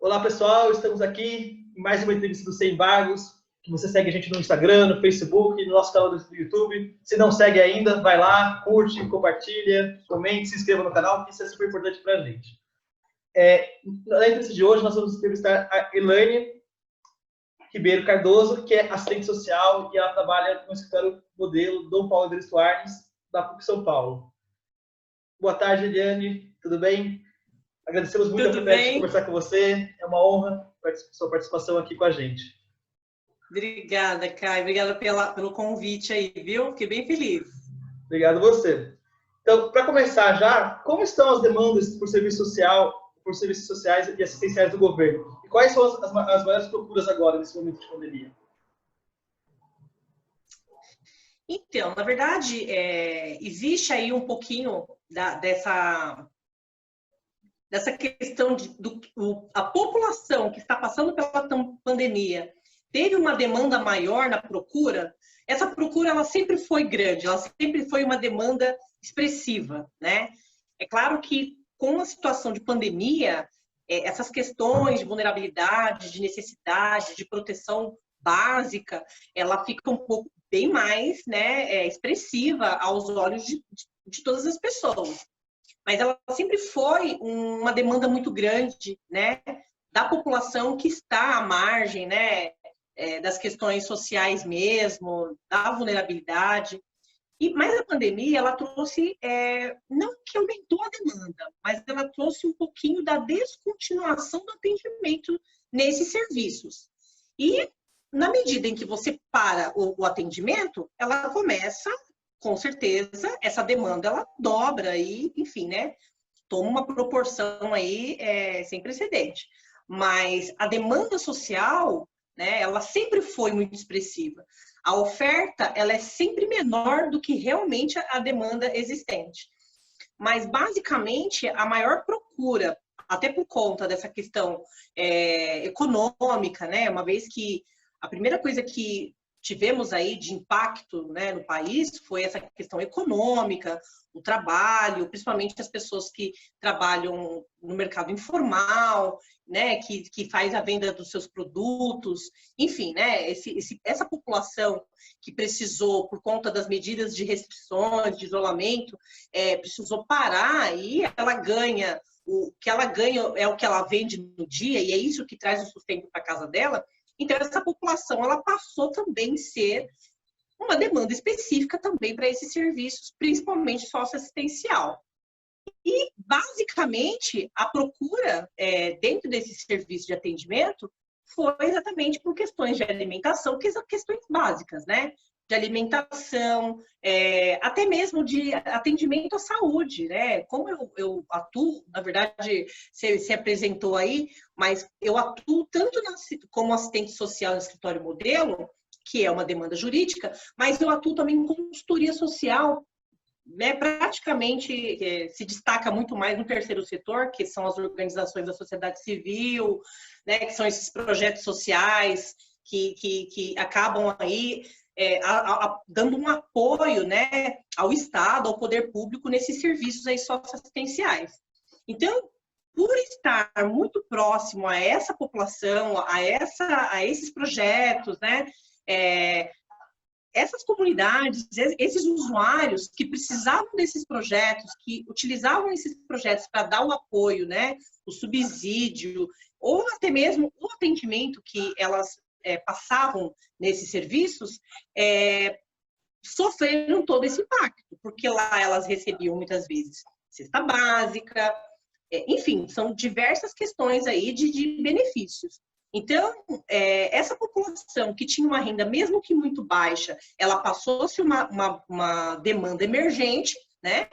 Olá, pessoal, estamos aqui em mais uma entrevista do Sem Embargos, que você segue a gente no Instagram, no Facebook, no nosso canal do YouTube. Se não segue ainda, vai lá, curte, compartilha, comente, se inscreva no canal, que isso é super importante para a gente. Na entrevista de hoje, nós vamos entrevistar a Elaine Ribeiro Cardoso, que é assistente social e ela trabalha no escritório modelo Dom Paulo Adriano Soares, da PUC São Paulo. Boa tarde, Eliane, tudo bem? Agradecemos muito a oportunidade de conversar com você. É uma honra sua participação aqui com a gente. Obrigada, Caio. Obrigada pelo convite aí, viu? Fiquei bem feliz. Obrigado a você. Então, para começar já, como estão as demandas por serviços sociais e assistenciais do governo? E quais são as maiores procuras agora, nesse momento de pandemia? Então, na verdade, existe aí um pouquinho dessa questão a população que está passando pela pandemia teve uma demanda maior na procura. Essa procura ela sempre foi grande, ela sempre foi uma demanda expressiva, né? É claro que com a situação de pandemia, essas questões de vulnerabilidade, de necessidade, de proteção básica, ela fica um pouco bem mais, né, expressiva aos olhos de todas as pessoas. Mas ela sempre foi uma demanda muito grande, né, da população que está à margem, né, das questões sociais mesmo, da vulnerabilidade. Mas a pandemia, ela trouxe, não que aumentou a demanda, mas ela trouxe um pouquinho da descontinuação do atendimento nesses serviços. E, na medida em que você para o atendimento, ela começa, com certeza, essa demanda, ela dobra e, enfim, né, toma uma proporção aí sem precedente. Mas a demanda social, né, ela sempre foi muito expressiva. A oferta, ela é sempre menor do que realmente a demanda existente. Mas, basicamente, a maior procura, até por conta dessa questão econômica, né, uma vez que a primeira coisa que tivemos aí de impacto, né, no país foi essa questão econômica, o trabalho, principalmente as pessoas que trabalham no mercado informal, né, que faz a venda dos seus produtos, enfim, né, essa população que precisou, por conta das medidas de restrições, de isolamento, precisou parar e ela ganha, o que ela ganha é o que ela vende no dia e é isso que traz o sustento para a casa dela. Então, essa população ela passou também a ser uma demanda específica também para esses serviços, principalmente socioassistencial. E, basicamente, a procura dentro desse serviço de atendimento foi exatamente por questões de alimentação, que são questões básicas, né? De alimentação, até mesmo de atendimento à saúde, né? Como eu atuo, na verdade, você se apresentou aí, mas eu atuo tanto como assistente social no escritório modelo, que é uma demanda jurídica, mas eu atuo também em consultoria social, né? Praticamente se destaca muito mais no terceiro setor, que são as organizações da sociedade civil, né? Que são esses projetos sociais que acabam aí dando um apoio, né, ao Estado, ao poder público nesses serviços aí socioassistenciais. Então, por estar muito próximo a essa população, a esses projetos, né, essas comunidades, esses usuários que precisavam desses projetos, que utilizavam esses projetos para dar o apoio, né, o subsídio, ou até mesmo o atendimento que elas passavam nesses serviços, sofreram todo esse impacto, porque lá elas recebiam muitas vezes cesta básica, enfim, são diversas questões aí de benefícios. Então, essa população que tinha uma renda, mesmo que muito baixa, ela passou-se uma demanda emergente, né?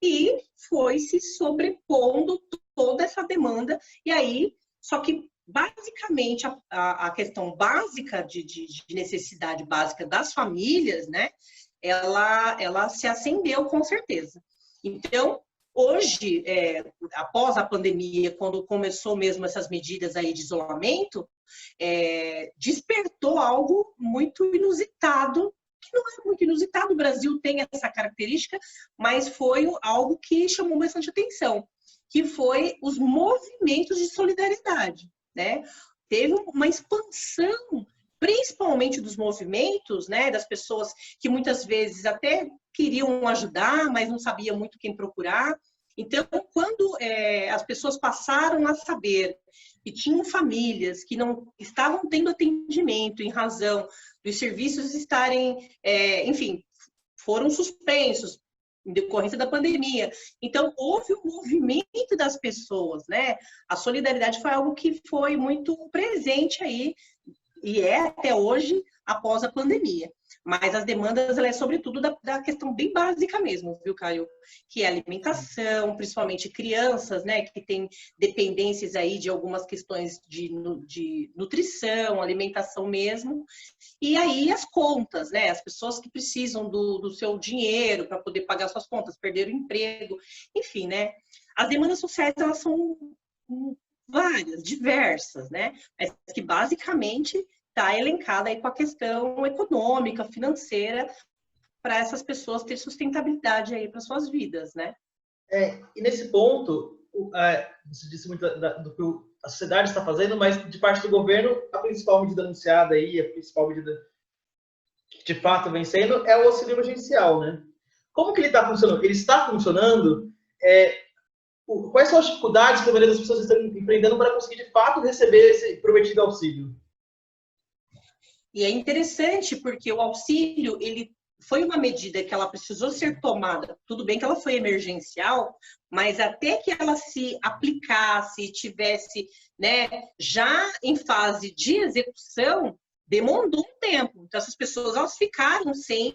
E foi se sobrepondo toda essa demanda, e aí, só que basicamente a questão básica de necessidade básica das famílias, né? Ela se acendeu com certeza. Então, hoje, após a pandemia, quando começou mesmo essas medidas aí de isolamento, despertou algo muito inusitado, que não é muito inusitado, o Brasil tem essa característica, mas foi algo que chamou bastante atenção, que foi os movimentos de solidariedade. né? Teve uma expansão, principalmente dos movimentos, né? Das pessoas que muitas vezes até queriam ajudar, mas não sabiam muito quem procurar. Então, quando as pessoas passaram a saber que tinham famílias que não estavam tendo atendimento em razão dos serviços estarem, enfim, foram suspensos em decorrência da pandemia. Então, houve um movimento das pessoas, né? A solidariedade foi algo que foi muito presente aí, e é até hoje, após a pandemia. Mas as demandas, ela é sobretudo da questão bem básica mesmo, viu, Caio? Que é alimentação, principalmente crianças, né? Que tem dependências aí de algumas questões de nutrição, alimentação mesmo. E aí as contas, né? As pessoas que precisam do seu dinheiro para poder pagar suas contas, perder o emprego, enfim, né? As demandas sociais, elas são várias, diversas, né? Mas que basicamente está elencada aí com a questão econômica, financeira, para essas pessoas ter sustentabilidade aí para suas vidas, né? E nesse ponto, você disse muito do que a sociedade está fazendo, mas de parte do governo, a principal medida anunciada aí, a principal medida que de fato vem sendo é o auxílio emergencial, né? Como que ele está funcionando? Ele está funcionando? Quais são as dificuldades que a maioria das pessoas estão empreendendo para conseguir de fato receber esse prometido auxílio? E é interessante porque o auxílio, ele foi uma medida que ela precisou ser tomada. Tudo bem que ela foi emergencial, mas até que ela se aplicasse, tivesse, né, já em fase de execução, demandou um tempo. Então, essas pessoas, elas ficaram sem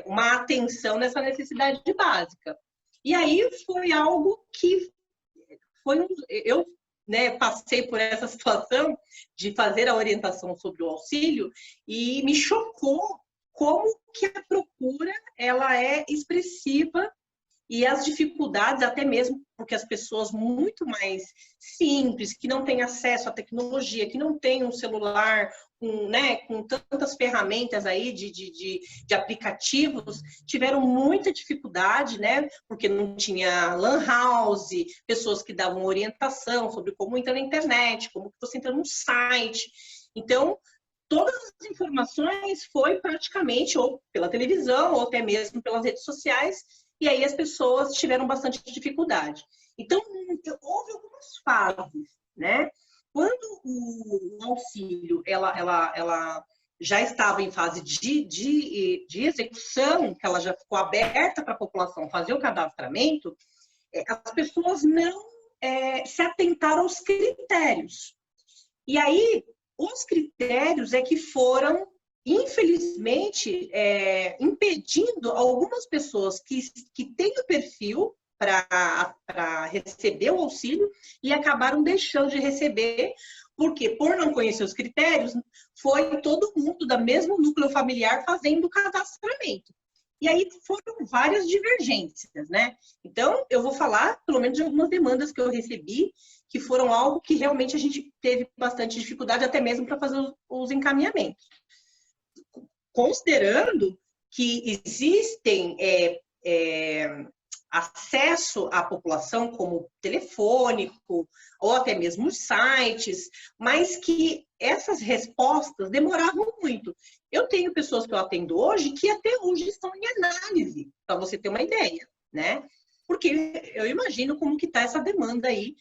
uma atenção nessa necessidade básica. E aí foi algo que eu, né, passei por essa situação de fazer a orientação sobre o auxílio e me chocou como que a procura ela é expressiva e as dificuldades, até mesmo porque as pessoas muito mais simples, que não têm acesso à tecnologia, que não têm um celular com tantas ferramentas aí de aplicativos, tiveram muita dificuldade, né? Porque não tinha lan house, pessoas que davam orientação sobre como entrar na internet, como você entra num site. Então, todas as informações foi praticamente ou pela televisão ou até mesmo pelas redes sociais, e aí as pessoas tiveram bastante dificuldade. Então, houve algumas fases, né? Quando o auxílio, ela já estava em fase de execução, que ela já ficou aberta para a população fazer o cadastramento, as pessoas não se atentaram aos critérios. E aí, os critérios é que foram, infelizmente, impedindo algumas pessoas que têm o perfil para receber o auxílio e acabaram deixando de receber, porque por não conhecer os critérios, foi todo mundo do mesmo núcleo familiar fazendo o cadastramento. E aí foram várias divergências, né? Então, eu vou falar, pelo menos, de algumas demandas que eu recebi, que foram algo que realmente a gente teve bastante dificuldade, até mesmo para fazer os encaminhamentos. Considerando que existem acesso à população como telefônico ou até mesmo sites, mas que essas respostas demoravam muito. Eu tenho pessoas que eu atendo hoje que até hoje estão em análise, para você ter uma ideia, né? Porque eu imagino como que está essa demanda aí.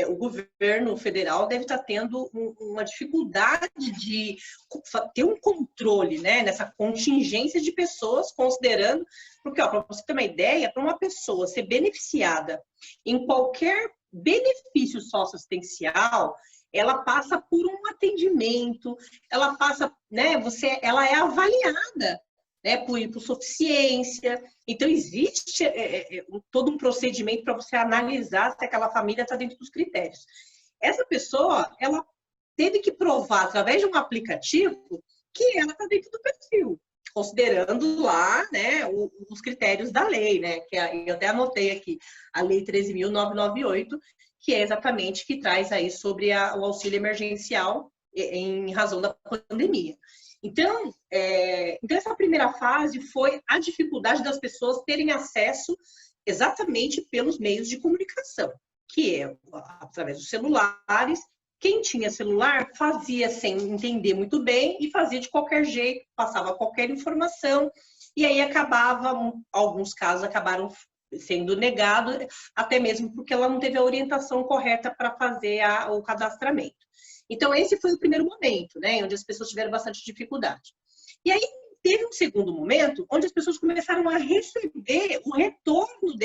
O governo federal deve estar tendo uma dificuldade de ter um controle, né, nessa contingência de pessoas, considerando, porque, para você ter uma ideia, para uma pessoa ser beneficiada em qualquer benefício socioassistencial, ela passa por um atendimento, ela passa, né, ela é avaliada, né, por suficiência. Então, existe todo um procedimento para você analisar se aquela família está dentro dos critérios. Essa pessoa, ela teve que provar, através de um aplicativo, que ela está dentro do perfil, considerando lá, né, os critérios da lei, né, que eu até anotei aqui, a Lei 13.998, que é exatamente que traz aí sobre o auxílio emergencial em razão da pandemia. Então, essa primeira fase foi a dificuldade das pessoas terem acesso exatamente pelos meios de comunicação, que é através dos celulares Quem tinha celular fazia sem entender muito bem e fazia de qualquer jeito, passava qualquer informação, e aí acabava, alguns casos acabaram sendo negados, até mesmo porque ela não teve a orientação correta para fazer o cadastramento. Então, esse foi o primeiro momento, né, onde as pessoas tiveram bastante dificuldade. E aí, teve um segundo momento, onde as pessoas começaram a receber o retorno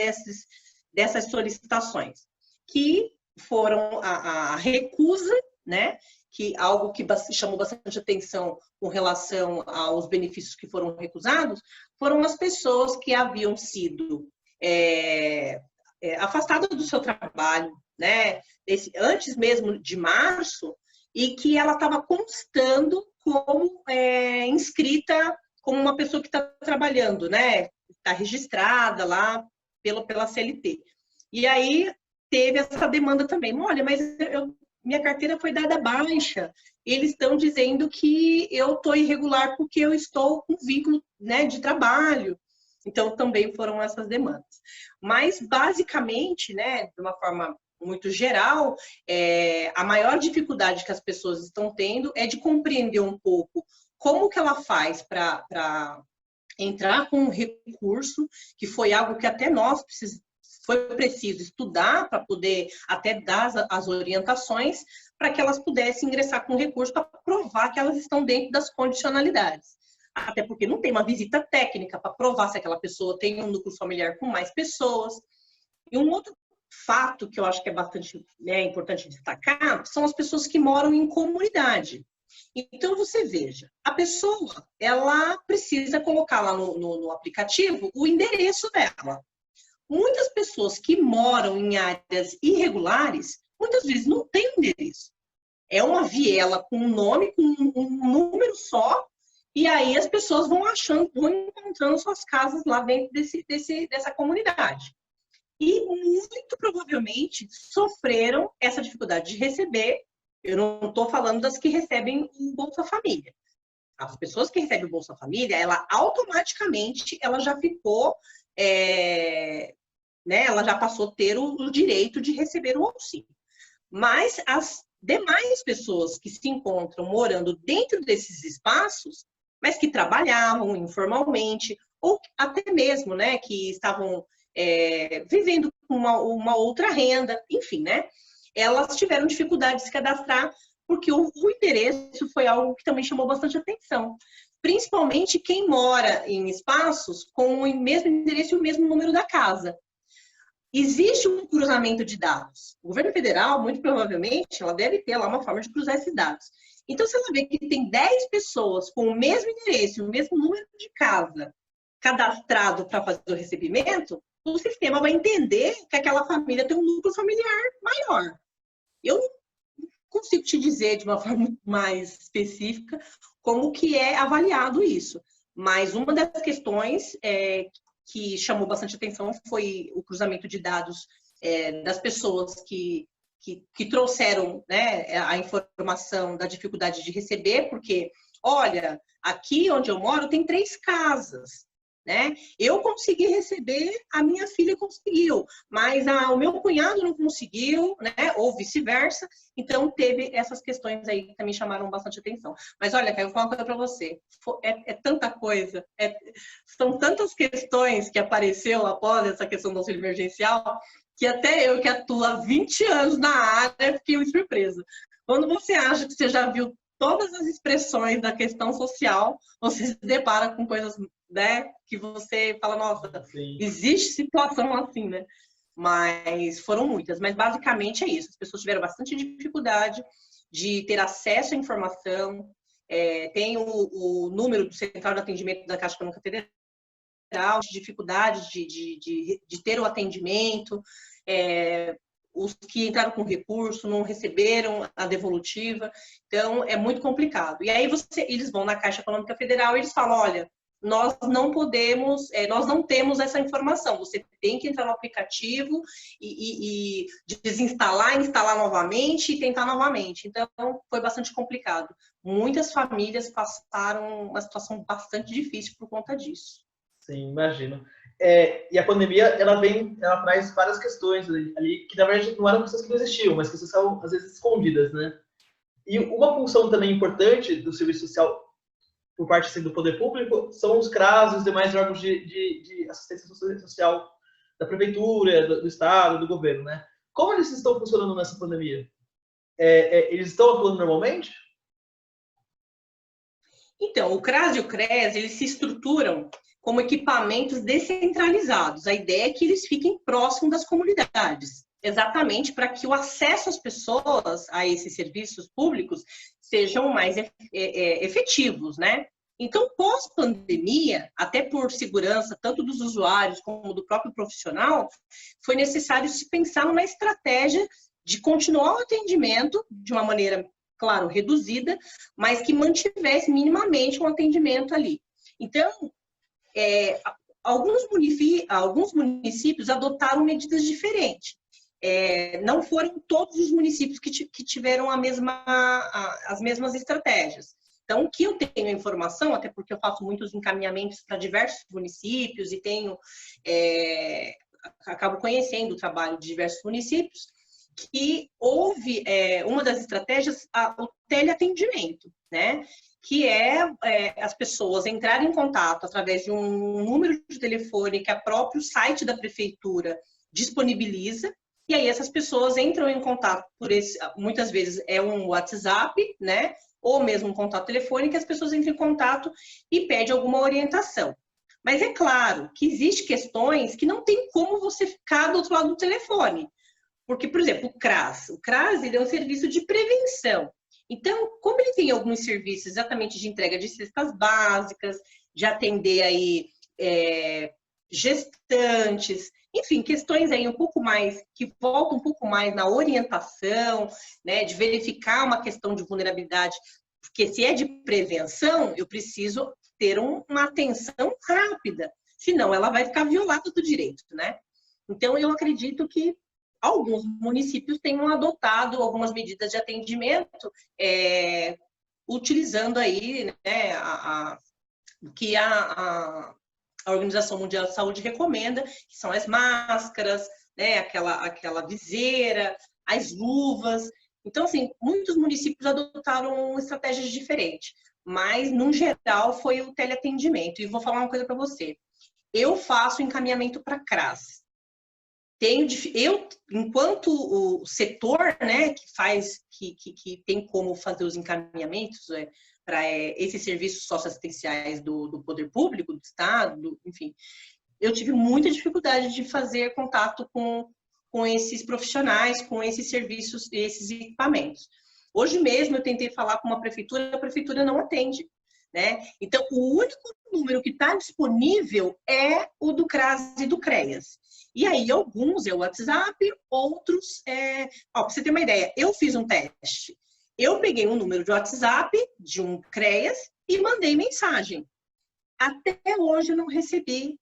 dessas solicitações, que foram a recusa, né, que algo que chamou bastante atenção com relação aos benefícios que foram recusados, foram as pessoas que haviam sido afastadas do seu trabalho, né, antes mesmo de março, e que ela estava constando como inscrita como uma pessoa que está trabalhando, né, está registrada lá pela CLT. E aí teve essa demanda também. Olha, mas minha carteira foi dada baixa. Eles estão dizendo que eu estou irregular porque eu estou com vínculo, né, de trabalho. Então, também foram essas demandas. Mas, basicamente, né, de uma forma muito geral, a maior dificuldade que as pessoas estão tendo é de compreender um pouco como que ela faz para entrar com um recurso, que foi algo que até nós foi preciso estudar para poder até dar as orientações para que elas pudessem ingressar com recurso para provar que elas estão dentro das condicionalidades. Até porque não tem uma visita técnica para provar se aquela pessoa tem um núcleo familiar com mais pessoas. E um outro fato que eu acho que é bastante importante destacar são as pessoas que moram em comunidade. Então, você veja, a pessoa, ela precisa colocar lá no aplicativo o endereço dela. Muitas pessoas que moram em áreas irregulares, muitas vezes não têm endereço. É uma viela com um nome, com um número só, e aí as pessoas vão encontrando suas casas lá dentro dessa comunidade. E muito provavelmente sofreram essa dificuldade de receber. Eu não estou falando das que recebem o Bolsa Família. As pessoas que recebem o Bolsa Família, ela automaticamente ela já ficou, né, ela já passou a ter o direito de receber o auxílio. Mas as demais pessoas que se encontram morando dentro desses espaços, mas que trabalhavam informalmente, ou até mesmo, né, que estavam vivendo com uma outra renda, enfim, né? Elas tiveram dificuldade de se cadastrar, porque o endereço foi algo que também chamou bastante atenção. Principalmente quem mora em espaços com o mesmo endereço e o mesmo número da casa. Existe um cruzamento de dados. O governo federal, muito provavelmente, ela deve ter lá uma forma de cruzar esses dados. Então, se ela vê que tem 10 pessoas com o mesmo endereço e o mesmo número de casa cadastrado para fazer o recebimento, o sistema vai entender que aquela família tem um núcleo familiar maior. Eu não consigo te dizer de uma forma mais específica como que é avaliado isso. Mas uma das questões que chamou bastante atenção foi o cruzamento de dados das pessoas que trouxeram, né, a informação da dificuldade de receber, porque, olha, aqui onde eu moro tem 3 casas. Né? Eu consegui receber, a minha filha conseguiu, mas o meu cunhado não conseguiu, né? Ou vice-versa. Então, teve essas questões aí que também chamaram bastante atenção. Mas olha, eu vou falar uma coisa para você. É tanta coisa, são tantas questões que apareceu após essa questão do auxílio emergencial, que até eu, que atuo há 20 anos na área, fiquei surpresa. Quando você acha que você já viu todas as expressões da questão social, você se depara com coisas, né, que você fala, nossa, sim, existe situação assim, né? Mas foram muitas. Mas basicamente é isso. As pessoas tiveram bastante dificuldade de ter acesso à informação. Tem o número do Central de Atendimento da Caixa Econômica Federal, dificuldade de ter o atendimento. Os que entraram com recurso não receberam a devolutiva. Então, é muito complicado. E aí eles vão na Caixa Econômica Federal e eles falam, olha, nós não podemos, nós não temos essa informação. Você tem que entrar no aplicativo e desinstalar, instalar novamente e tentar novamente. Então, foi bastante complicado. Muitas famílias passaram uma situação bastante difícil por conta disso. Sim, imagino. E a pandemia, ela traz várias questões ali, que na verdade não eram questões que não existiam, mas que são, às vezes, escondidas, né? E uma função também importante do serviço social por parte assim, do poder público são os CRAS e os demais órgãos de assistência social da prefeitura, do estado, do governo, né? Como eles estão funcionando nessa pandemia? Eles estão atuando normalmente? Então, o CRAS e o CRES, eles se estruturam como equipamentos descentralizados. A ideia é que eles fiquem próximos das comunidades, exatamente para que o acesso às pessoas a esses serviços públicos sejam mais efetivos, né? Então, pós-pandemia, até por segurança tanto dos usuários como do próprio profissional, foi necessário se pensar numa estratégia de continuar o atendimento de uma maneira, claro, reduzida, mas que mantivesse minimamente um atendimento ali. Então, alguns municípios adotaram medidas diferentes. Não foram todos os municípios que tiveram as mesmas estratégias. Então, o que eu tenho a informação, até porque eu faço muitos encaminhamentos para diversos municípios e acabo conhecendo o trabalho de diversos municípios, que houve uma das estratégias, o teleatendimento, né? Que as pessoas entrarem em contato através de um número de telefone que o próprio site da prefeitura disponibiliza, e aí essas pessoas entram em contato muitas vezes é um WhatsApp, né? Ou mesmo um contato telefônico, que as pessoas entram em contato e pedem alguma orientação. Mas é claro que existem questões que não tem como você ficar do outro lado do telefone. Porque, por exemplo, o CRAS ele é um serviço de prevenção. Então, como ele tem alguns serviços exatamente de entrega de cestas básicas, de atender aí gestantes, enfim, questões aí um pouco mais, que voltam um pouco mais na orientação, né, de verificar uma questão de vulnerabilidade, porque se é de prevenção, eu preciso ter uma atenção rápida, senão ela vai ficar violada do direito, né? Então, eu acredito que alguns municípios tenham adotado algumas medidas de atendimento, utilizando aí, né, o que a Organização Mundial de Saúde recomenda, que são as máscaras, né, aquela viseira, as luvas. Então, assim, muitos municípios adotaram estratégias diferentes, mas, no geral, foi o teleatendimento. E vou falar uma coisa para você. Eu faço encaminhamento para CRAS. Eu, enquanto o setor, né, que tem como fazer os encaminhamentos para esses serviços socioassistenciais do poder público, do Estado, enfim, eu tive muita dificuldade de fazer contato com esses profissionais, com esses serviços, esses equipamentos. Hoje mesmo eu tentei falar com a prefeitura não atende, né? Então, o único número que está disponível é o do CRAS e do CREAS. E aí, alguns é o WhatsApp, outros para você ter uma ideia, eu fiz um teste. Eu peguei um número de WhatsApp de um CREAS e mandei mensagem. Até hoje eu não recebi,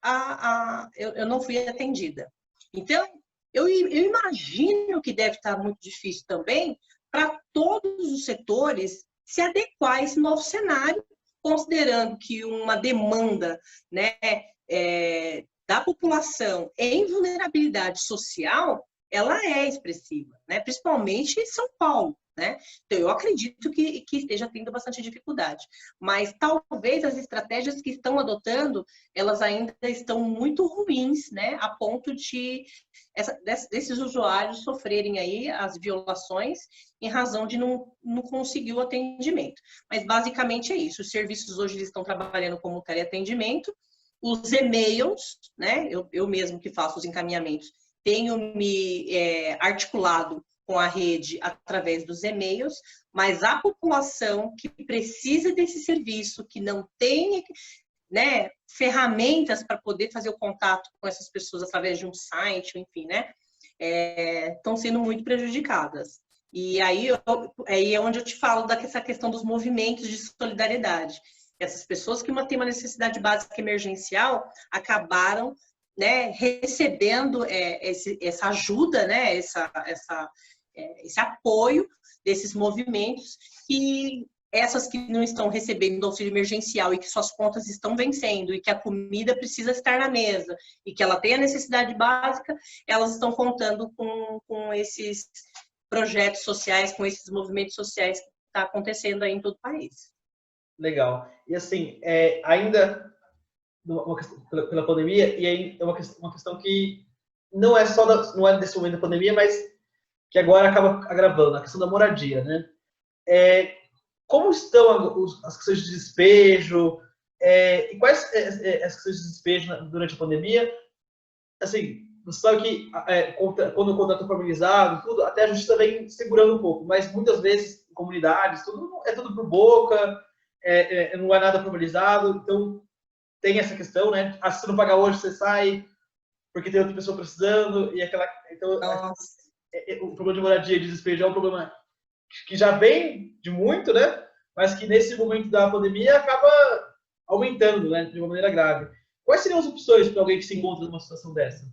eu não fui atendida. Então, eu imagino que deve estar muito difícil também para todos os setores se adequar a esse novo cenário, considerando que uma demanda, né, da população em vulnerabilidade social, ela é expressiva, né? Principalmente em São Paulo, né? Então, eu acredito que esteja tendo bastante dificuldade. Mas talvez as estratégias que estão adotando, elas ainda estão muito ruins, né? A ponto desses usuários sofrerem aí as violações em razão de não conseguir o atendimento. Mas, basicamente, é isso. Os serviços hoje eles estão trabalhando como teleatendimento. Os e-mails, né? Eu mesmo que faço os encaminhamentos, tenho me articulado com a rede através dos e-mails, mas a população que precisa desse serviço, que não tem, né, ferramentas para poder fazer o contato com essas pessoas através de um site, enfim, né, estão sendo muito prejudicadas. E aí é onde eu te falo dessa questão dos movimentos de solidariedade. Essas pessoas que têm uma necessidade básica emergencial acabaram, né, recebendo essa ajuda, né, esse apoio desses movimentos, e essas que não estão recebendo auxílio emergencial e que suas contas estão vencendo e que a comida precisa estar na mesa e que ela tem a necessidade básica, elas estão contando com esses projetos sociais, com esses movimentos sociais está acontecendo aí em todo o país. Legal. E assim, ainda pela pandemia, e aí é uma questão que não é só não é desse momento da pandemia, mas que agora acaba agravando, a questão da moradia, né? Como estão as questões de despejo, e quais as questões de despejo durante a pandemia? Assim, você sabe que quando o contrato é formalizado, tudo, até a justiça vem segurando um pouco, mas muitas vezes, em comunidades, tudo é tudo por boca, não é nada formalizado, então tem essa questão, né? Ah, se você não pagar hoje, você sai, porque tem outra pessoa precisando, e aquela. Então, o problema de moradia e de despejo é um problema que já vem de muito, né? Mas que nesse momento da pandemia acaba aumentando, né? De uma maneira grave. Quais seriam as opções para alguém que se encontra numa situação dessa?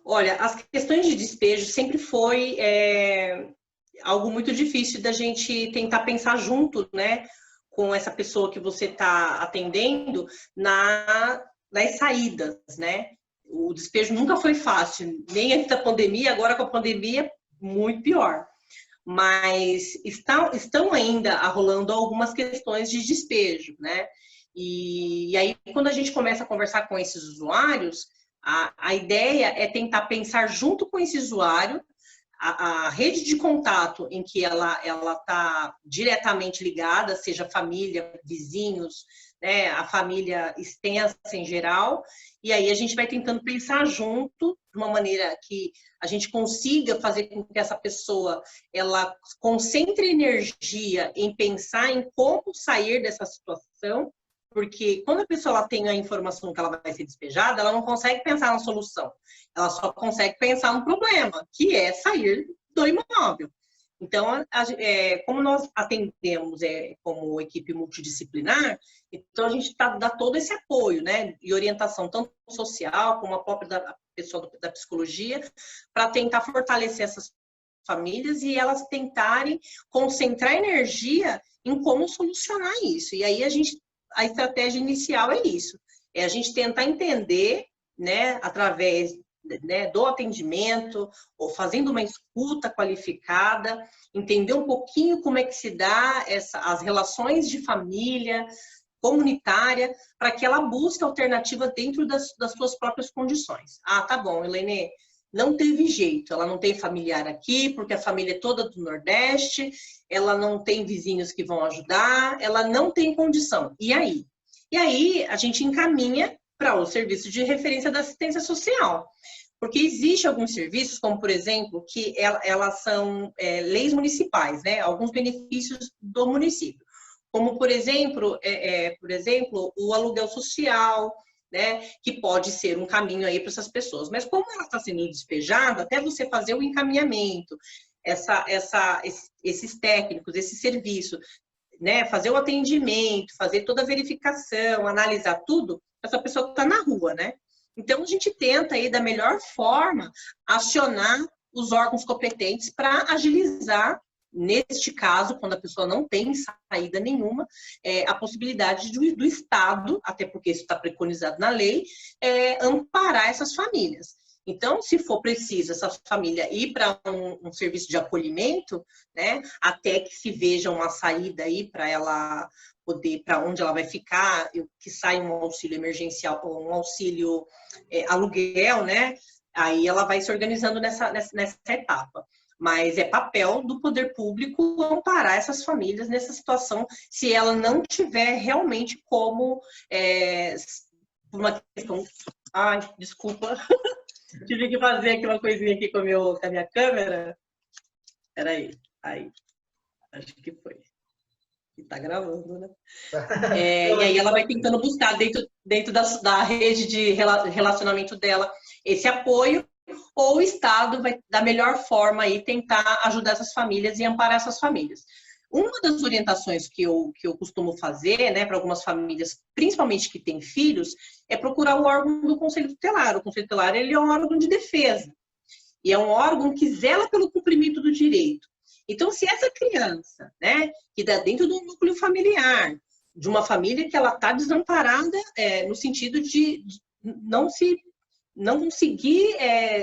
Olha, as questões de despejo sempre foi algo muito difícil da gente tentar pensar junto, né? Com essa pessoa que você está atendendo nas saídas, né? O despejo nunca foi fácil, nem antes da pandemia, agora com a pandemia, muito pior. Mas estão ainda rolando algumas questões de despejo, né? E aí, quando a gente começa a conversar com esses usuários, a ideia é tentar pensar junto com esse usuário a rede de contato em que ela está diretamente ligada, seja família, vizinhos, né, a família extensa em geral, e aí a gente vai tentando pensar junto de uma maneira que a gente consiga fazer com que essa pessoa ela concentre energia em pensar em como sair dessa situação, porque quando a pessoa ela tem a informação que ela vai ser despejada, ela não consegue pensar na solução, ela só consegue pensar no problema, que é sair do imóvel. Então, como nós atendemos como equipe multidisciplinar, então a gente dá todo esse apoio, né, e orientação tanto social como a própria da pessoa da psicologia, para tentar fortalecer essas famílias e elas tentarem concentrar energia em como solucionar isso. E aí a estratégia inicial é isso, é a gente tentar entender, né, através, né, do atendimento, ou fazendo uma escuta qualificada, entender um pouquinho como é que se dá as relações de família, comunitária, para que ela busque alternativa dentro das suas próprias condições. Ah, tá bom, Helene, não teve jeito, ela não tem familiar aqui, porque a família é toda do Nordeste, ela não tem vizinhos que vão ajudar, ela não tem condição. E aí? E aí a gente encaminha para o serviço de referência da assistência social. Porque existe alguns serviços, como por exemplo, que elas são leis municipais, né? Alguns benefícios do município. Como, por exemplo, o aluguel social, né? Que pode ser um caminho aí para essas pessoas. Mas como ela está sendo despejada, até você fazer o encaminhamento, esses técnicos, esse serviço, né? Fazer o atendimento, fazer toda a verificação, analisar tudo, essa pessoa está na rua, né? Então, a gente tenta aí, da melhor forma, acionar os órgãos competentes para agilizar, neste caso, quando a pessoa não tem saída nenhuma, a possibilidade do Estado, até porque isso está preconizado na lei, amparar essas famílias. Então, se for preciso essa família ir para um serviço de acolhimento, né, até que se veja uma saída aí para ela poder, para onde ela vai ficar, que sai um auxílio emergencial, um auxílio aluguel, né, aí ela vai se organizando nessa etapa. Mas é papel do poder público amparar essas famílias nessa situação, se ela não tiver realmente como, uma questão... Ai, desculpa... Tive que fazer aqui uma coisinha aqui com a minha câmera. Peraí. Aí. Acho que foi. E tá gravando, né? E aí ela vai tentando buscar dentro da rede de relacionamento dela esse apoio, ou o Estado vai, da melhor forma, aí, tentar ajudar essas famílias e amparar essas famílias. Uma das orientações que eu costumo fazer, né, para algumas famílias, principalmente que têm filhos, é procurar o órgão do Conselho Tutelar. O Conselho Tutelar, ele é um órgão de defesa. E é um órgão que zela pelo cumprimento do direito. Então, se essa criança, né, que está dentro do núcleo familiar, de uma família que ela está desamparada, no sentido de não conseguir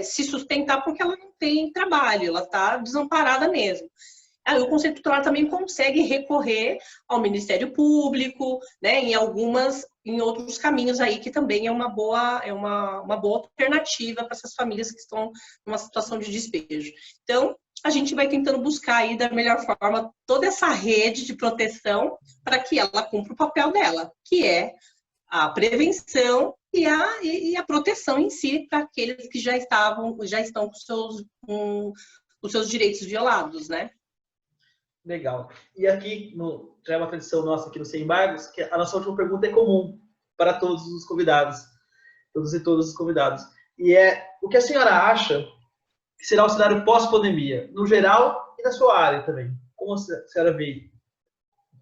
se sustentar porque ela não tem trabalho, ela está desamparada mesmo. Aí o Conselho Tutelar também consegue recorrer ao Ministério Público, né, em outros caminhos aí, que também é uma boa alternativa para essas famílias que estão numa situação de despejo. Então, a gente vai tentando buscar aí da melhor forma toda essa rede de proteção para que ela cumpra o papel dela, que é a prevenção e a proteção em si para aqueles que já estão com os seus direitos violados, né? Legal. E aqui, já é uma tradição nossa aqui no Sem Embargos, que a nossa última pergunta é comum para todos os convidados, todos e todas os convidados. E o que a senhora acha que será o cenário pós-pandemia, no geral e na sua área também? Como a senhora vê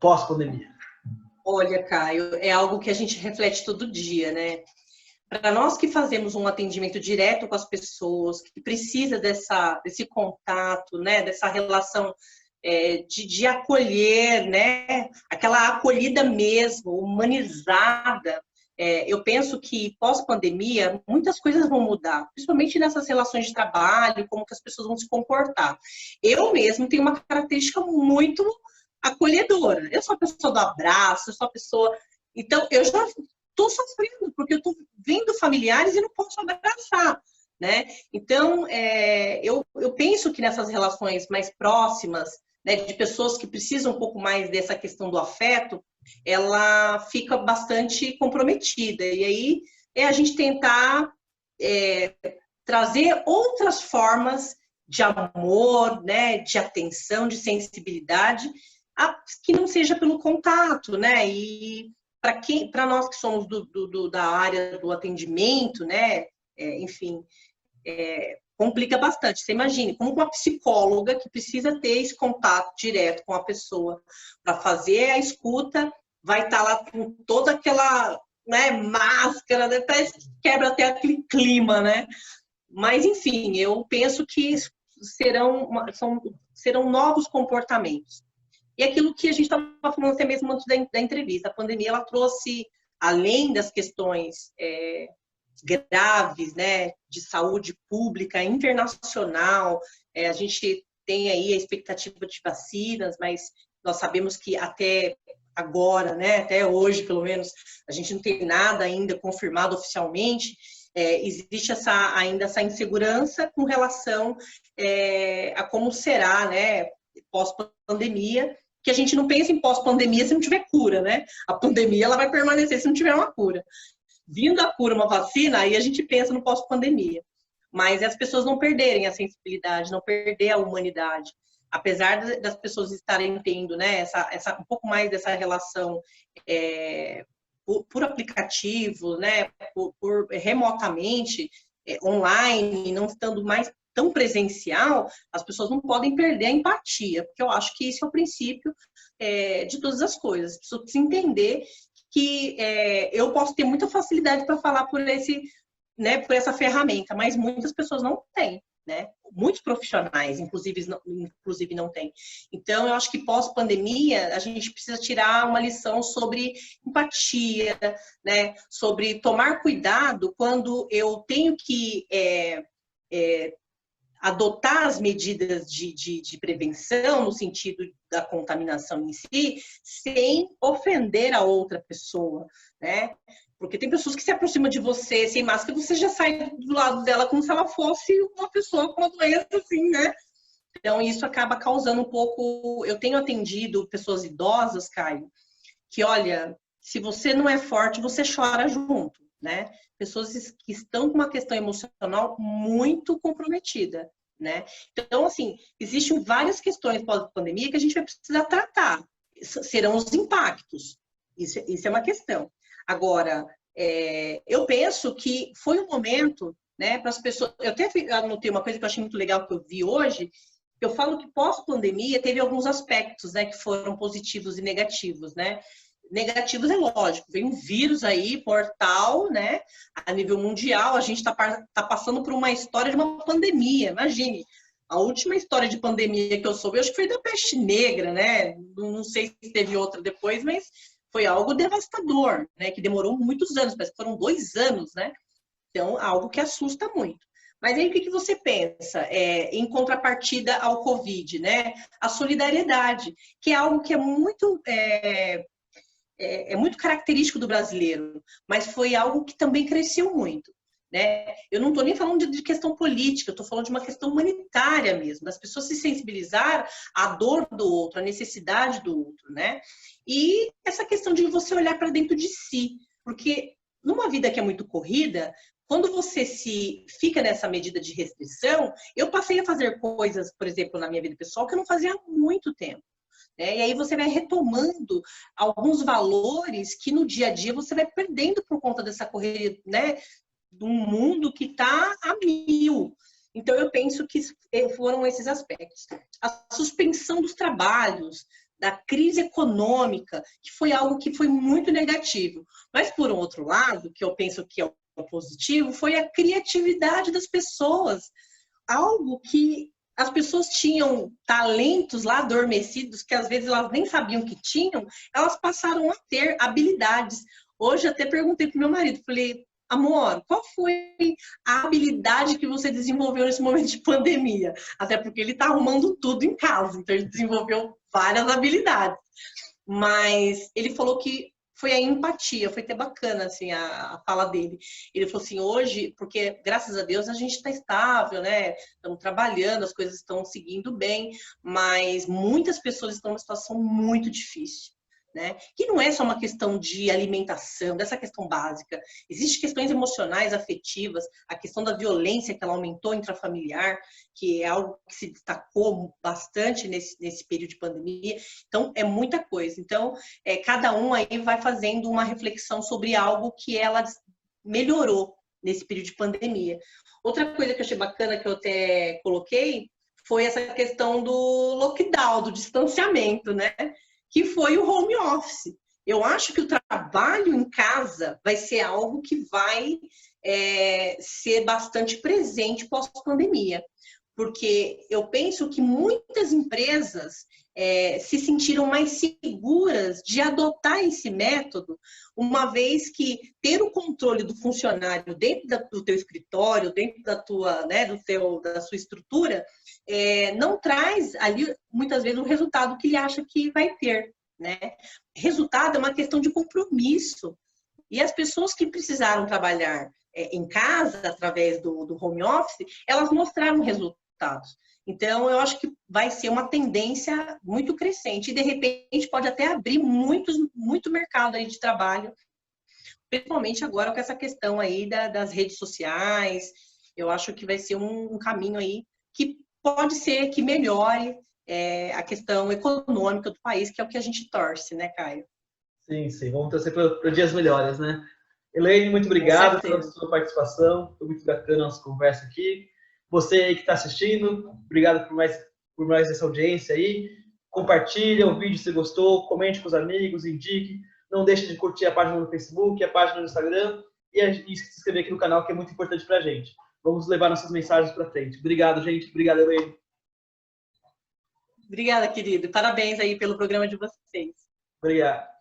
pós-pandemia? Olha, Caio, é algo que a gente reflete todo dia, né? Para nós que fazemos um atendimento direto com as pessoas, que precisa desse contato, né? Dessa relação de acolher, né? Aquela acolhida mesmo, humanizada. Eu penso que pós-pandemia muitas coisas vão mudar, principalmente nessas relações de trabalho, como que as pessoas vão se comportar. Eu mesmo tenho uma característica muito acolhedora. Eu sou a pessoa do abraço, eu sou a pessoa... Então, eu já estou sofrendo, porque eu estou vendo familiares e não posso abraçar, né? Então, eu penso que nessas relações mais próximas, né, de pessoas que precisam um pouco mais dessa questão do afeto, ela fica bastante comprometida. E aí é a gente tentar trazer outras formas de amor, né, de atenção, de sensibilidade, que não seja pelo contato, né? E para nós que somos da área do atendimento, né, enfim, complica bastante. Você imagine, como uma psicóloga que precisa ter esse contato direto com a pessoa para fazer a escuta, vai estar lá com toda aquela, né, máscara, né, quebra até aquele clima, né? Mas, enfim, eu penso que serão novos comportamentos. E aquilo que a gente estava falando até mesmo antes da entrevista, a pandemia ela trouxe, além das questões graves, né, de saúde pública internacional, a gente tem aí a expectativa de vacinas, mas nós sabemos que até agora, né, até hoje pelo menos, a gente não tem nada ainda confirmado oficialmente. Existe ainda essa insegurança com relação a como será, né, pós-pandemia, que a gente não pensa em pós-pandemia se não tiver cura, né? A pandemia ela vai permanecer se não tiver uma cura. Vindo a cura, uma vacina, aí a gente pensa no pós-pandemia. Mas as pessoas não perderem a sensibilidade, não perder a humanidade. Apesar das pessoas estarem tendo, né, um pouco mais dessa relação por aplicativo, né, por remotamente, online, não estando mais tão presencial, as pessoas não podem perder a empatia, porque eu acho que isso é o princípio de todas as coisas. As pessoas precisam entender que eu posso ter muita facilidade para falar por essa ferramenta, mas muitas pessoas não têm, né? Muitos profissionais, inclusive não têm. Então, eu acho que pós-pandemia, a gente precisa tirar uma lição sobre empatia, né? Sobre tomar cuidado quando eu tenho que adotar as medidas de prevenção, no sentido da contaminação em si, sem ofender a outra pessoa, né? Porque tem pessoas que se aproximam de você sem máscara, você já sai do lado dela como se ela fosse uma pessoa com uma doença, assim, né? Então, isso acaba causando um pouco... Eu tenho atendido pessoas idosas, Caio, que, olha, se você não é forte, você chora junto, né? Pessoas que estão com uma questão emocional muito comprometida, né? Então, assim, existem várias questões pós-pandemia que a gente vai precisar tratar. Serão os impactos. Isso é uma questão. Agora, eu penso que foi um momento, né, para as pessoas... Eu até anotei uma coisa que eu achei muito legal que eu vi hoje. Eu falo que pós-pandemia teve alguns aspectos, né, que foram positivos e negativos, né? Negativos é lógico, vem um vírus aí, portal, né, a nível mundial, a gente está passando por uma história de uma pandemia, imagine, a última história de pandemia que eu soube, eu acho que foi da peste negra, né, não sei se teve outra depois, mas foi algo devastador, né, que demorou muitos anos, parece que foram 2 anos, né, então algo que assusta muito. Mas aí o que você pensa em contrapartida ao Covid, né? A solidariedade, que é algo que é muito característico do brasileiro, mas foi algo que também cresceu muito. Né? Eu não estou nem falando de questão política, eu estou falando de uma questão humanitária mesmo, das pessoas se sensibilizar à dor do outro, à necessidade do outro, né? E essa questão de você olhar para dentro de si, porque numa vida que é muito corrida, quando você se fica nessa medida de restrição, eu passei a fazer coisas, por exemplo, na minha vida pessoal, que eu não fazia há muito tempo. Né? E aí você vai retomando alguns valores que no dia a dia você vai perdendo por conta dessa correria, né? De um mundo que está a mil. Então, eu penso que foram esses aspectos. A suspensão dos trabalhos, da crise econômica, que foi algo que foi muito negativo. Mas, por um outro lado, que eu penso que é o positivo, foi a criatividade das pessoas. Algo que as pessoas tinham talentos lá adormecidos, que às vezes elas nem sabiam que tinham, elas passaram a ter habilidades. Hoje até perguntei para o meu marido, falei, amor, qual foi a habilidade que você desenvolveu nesse momento de pandemia? Até porque ele está arrumando tudo em casa, então ele desenvolveu várias habilidades. Mas ele falou que foi a empatia, foi até bacana assim, a fala dele. Ele falou assim, hoje, porque graças a Deus a gente está estável, né? Estamos trabalhando, as coisas estão seguindo bem, mas muitas pessoas estão numa situação muito difícil. Né? Que não é só uma questão de alimentação, dessa questão básica. Existem questões emocionais, afetivas, a questão da violência que ela aumentou intrafamiliar, que é algo que se destacou bastante nesse período de pandemia. Então, é muita coisa. Então, cada um aí vai fazendo uma reflexão sobre algo que ela melhorou nesse período de pandemia. Outra coisa que eu achei bacana, que eu até coloquei, foi essa questão do lockdown, do distanciamento, né? Que foi o home office. Eu acho que o trabalho em casa vai ser algo que vai ser bastante presente pós-pandemia, porque eu penso que muitas empresas se sentiram mais seguras de adotar esse método, uma vez que ter o controle do funcionário dentro do teu escritório, dentro da tua, né, da sua estrutura, não traz ali, muitas vezes, o resultado que ele acha que vai ter. Né? Resultado é uma questão de compromisso. E as pessoas que precisaram trabalhar em casa, através do home office, elas mostraram resultados. Então, eu acho que vai ser uma tendência muito crescente. E, de repente, pode até abrir muito mercado aí de trabalho, principalmente agora com essa questão aí das redes sociais. Eu acho que vai ser um caminho aí que pode ser que melhore a questão econômica do país, que é o que a gente torce, né, Caio? Sim, sim. Vamos torcer para dias melhores, né? Elaine, muito obrigado pela sua participação. Foi muito bacana a nossa conversa aqui. Você aí que está assistindo, obrigado por mais essa audiência aí. Compartilha o vídeo se gostou, comente com os amigos, indique. Não deixe de curtir a página no Facebook, a página no Instagram e se inscrever aqui no canal, que é muito importante para a gente. Vamos levar nossas mensagens para frente. Obrigado, gente. Obrigado, Elaine. Obrigada, querido. Parabéns aí pelo programa de vocês. Obrigado.